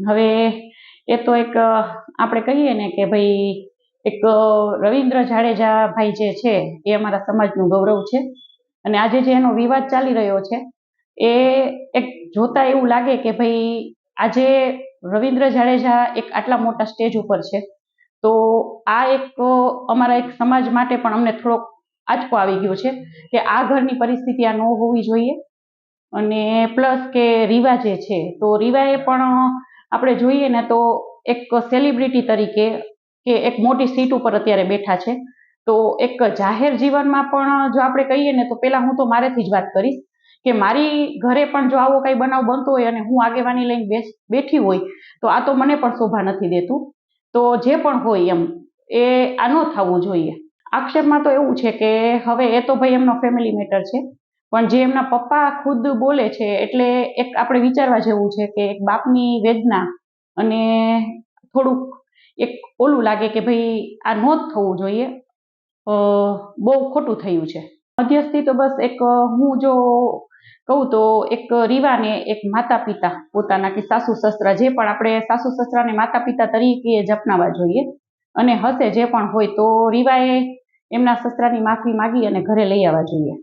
હવે એ તો એક આપણે કહીએ ને કે ભાઈ એક રવિન્દ્ર જાડેજા ભાઈ જે છે એ અમારા સમાજનું ગૌરવ છે અને આજે જે એનો વિવાદ ચાલી રહ્યો છે એ એક જોતા એવું લાગે કે ભાઈ આજે રવિન્દ્ર જાડેજા એક આટલા મોટા સ્ટેજ ઉપર છે તો આ એક અમારા એક સમાજ માટે પણ અમને થોડોક આંચકો આવી ગયો છે કે આ ઘરની પરિસ્થિતિ આ ન હોવી જોઈએ। અને પ્લસ કે રીવા જે છે તો રીવાએ પણ આપણે જોઈએ ને તો એક સેલિબ્રિટી તરીકે કે એક મોટી સીટ ઉપર અત્યારે બેઠા છે તો એક જાહેર જીવનમાં પણ જો આપણે કહીએ ને તો પહેલાં હું તો મારેથી જ વાત કરીશ કે મારી ઘરે પણ જો આવો કંઈ બનાવ બનતો હોય અને હું આગેવાની લઈને બેઠી હોય તો આ તો મને પણ શોભા નથી દેતું। તો જે પણ હોય એમ એ આ ન થવું જોઈએ। આક્ષેપમાં તો એવું છે કે હવે એ તો ભાઈ એમનો ફેમિલી મેટર છે પણ જે એમના પપ્પા ખુદ બોલે છે એટલે એક આપણે વિચારવા જેવું છે કે એક બાપની વેદના અને થોડુંક એક ઓલું લાગે કે ભાઈ આ ન જ થવું જોઈએ। બહુ ખોટું થયું છે। મધ્યસ્થી તો બસ એક હું જો કહું તો એક રીવાને એક માતા પિતા પોતાના કે સાસુ સસરા જે પણ આપણે સાસુ સસરાને માતા પિતા તરીકે જ અપનાવવા જોઈએ અને હશે જે પણ હોય તો રીવાએ એમના સસરાની માફી માગી અને ઘરે લઈ આવવા જોઈએ।